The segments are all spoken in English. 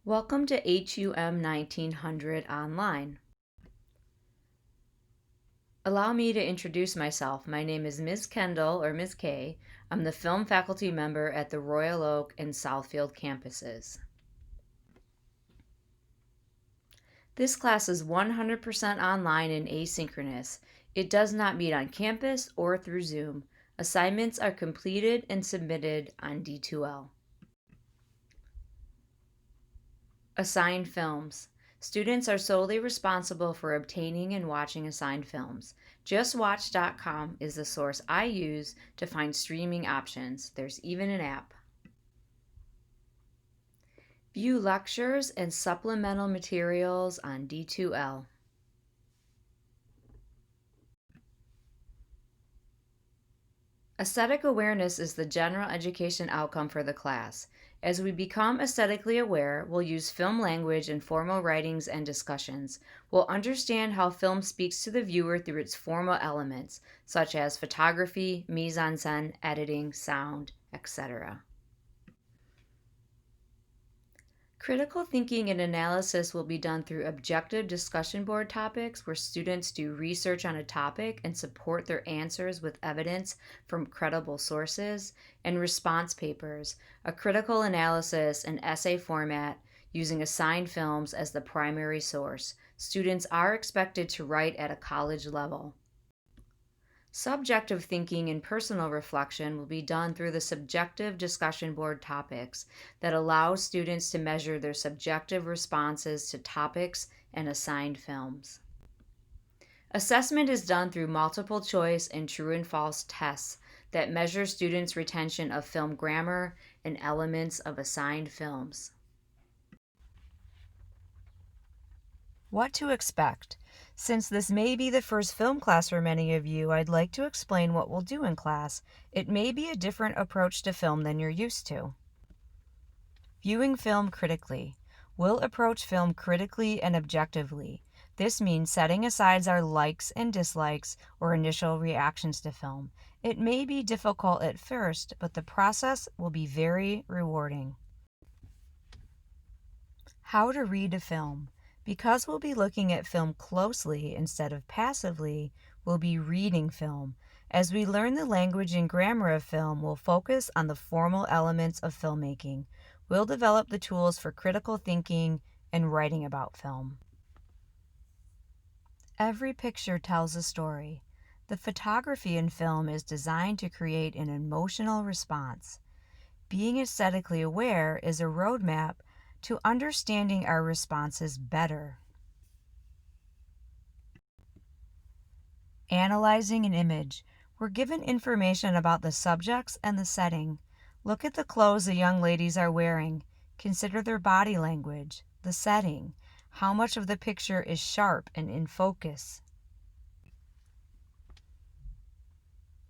Welcome to HUM 1900 Online. Allow me to introduce myself. My name is Ms. Kendall, or Ms. K. I'm the film faculty member at the Royal Oak and Southfield campuses. This class is 100% online and asynchronous. It does not meet on campus or through Zoom. Assignments are completed and submitted on D2L. Assigned films. Students are solely responsible for obtaining and watching assigned films. JustWatch.com is the source I use to find streaming options. There's even an app. View lectures and supplemental materials on D2L. Aesthetic awareness is the general education outcome for the class. As we become aesthetically aware, we'll use film language in formal writings and discussions. We'll understand how film speaks to the viewer through its formal elements, such as photography, mise-en-scène, editing, sound, etc. Critical thinking and analysis will be done through objective discussion board topics where students do research on a topic and support their answers with evidence from credible sources, and response papers, a critical analysis and essay format using assigned films as the primary source. Students are expected to write at a college level. Subjective thinking and personal reflection will be done through the subjective discussion board topics that allow students to measure their subjective responses to topics and assigned films. Assessment is done through multiple choice and true and false tests that measure students' retention of film grammar and elements of assigned films. What to expect. Since this may be the first film class for many of you, I'd like to explain what we'll do in class. It may be a different approach to film than you're used to. Viewing film critically. We'll approach film critically and objectively. This means setting aside our likes and dislikes or initial reactions to film. It may be difficult at first, but the process will be very rewarding. How to read a film. Because we'll be looking at film closely instead of passively, we'll be reading film. As we learn the language and grammar of film, we'll focus on the formal elements of filmmaking. We'll develop the tools for critical thinking and writing about film. Every picture tells a story. The photography in film is designed to create an emotional response. Being aesthetically aware is a roadmap to understanding our responses better. Analyzing an image. We're given information about the subjects and the setting. Look at the clothes the young ladies are wearing. Consider their body language, the setting, how much of the picture is sharp and in focus.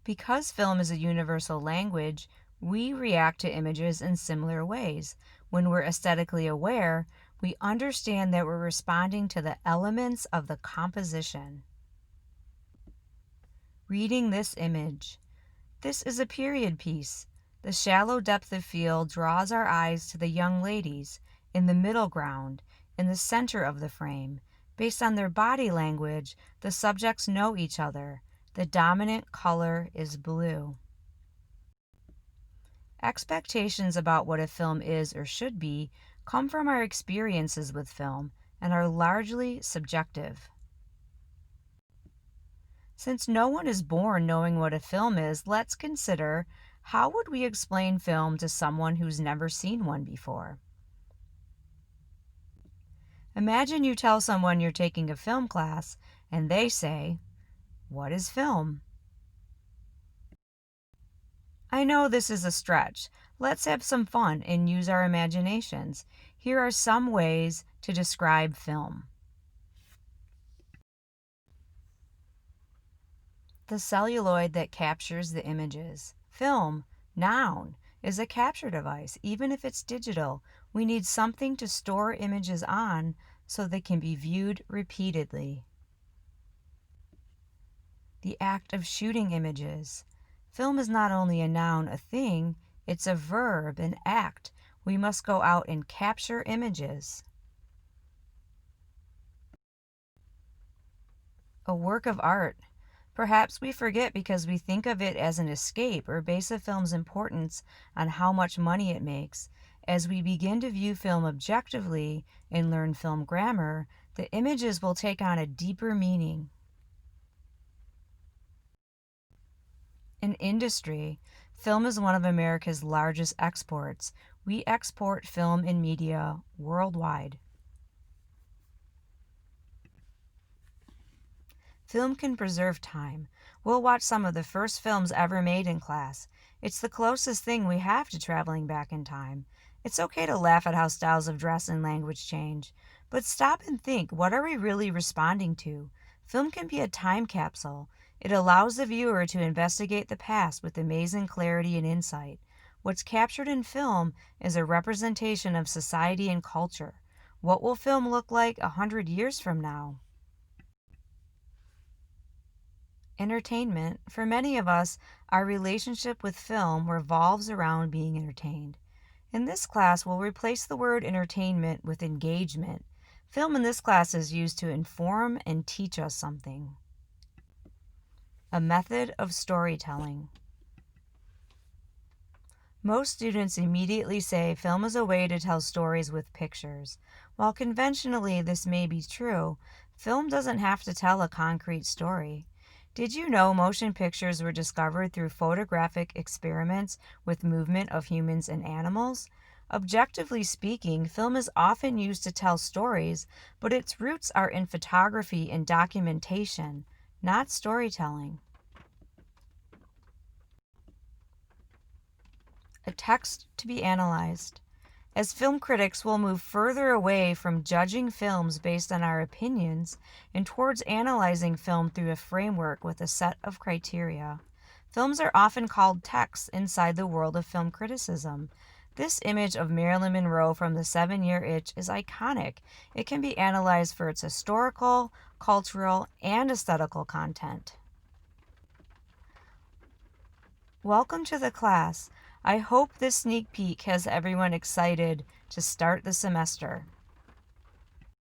Because film is a universal language, we react to images in similar ways. When we're aesthetically aware, we understand that we're responding to the elements of the composition. Reading this image. This is a period piece. The shallow depth of field draws our eyes to the young ladies in the middle ground, in the center of the frame. Based on their body language, the subjects know each other. The dominant color is blue. Expectations about what a film is or should be come from our experiences with film and are largely subjective. Since no one is born knowing what a film is, let's consider how would we explain film to someone who's never seen one before. Imagine you tell someone you're taking a film class and they say, "What is film?" I know this is a stretch. Let's have some fun and use our imaginations. Here are some ways to describe film. The celluloid that captures the images. Film, noun, is a capture device. Even if it's digital, we need something to store images on so they can be viewed repeatedly. The act of shooting images. Film is not only a noun, a thing, it's a verb, an act, We must go out and capture images. A work of art. Perhaps we forget because we think of it as an escape or base a film's importance on how much money it makes. As we begin to view film objectively and learn film grammar, the images will take on a deeper meaning. In industry, film is one of America's largest exports. We export film and media worldwide. Film can preserve time. We'll watch some of the first films ever made in class. It's the closest thing we have to traveling back in time. It's okay to laugh at how styles of dress and language change, but stop and think, what are we really responding to? Film can be a time capsule. It allows the viewer to investigate the past with amazing clarity and insight. What's captured in film is a representation of society and culture. What will film look like 100 years from now? Entertainment. For many of us, our relationship with film revolves around being entertained. In this class, we'll replace the word entertainment with engagement. Film in this class is used to inform and teach us something. A method of storytelling. Most students immediately say film is a way to tell stories with pictures. While conventionally this may be true, film doesn't have to tell a concrete story. Did you know motion pictures were discovered through photographic experiments with movement of humans and animals? Objectively speaking, film is often used to tell stories, but its roots are in photography and documentation, not storytelling. A text to be analyzed. As film critics, we'll move further away from judging films based on our opinions and towards analyzing film through a framework with a set of criteria. Films are often called texts inside the world of film criticism. This image of Marilyn Monroe from The 7-Year Itch is iconic. It can be analyzed for its historical, cultural, and aesthetical content. Welcome to the class. I hope this sneak peek has everyone excited to start the semester.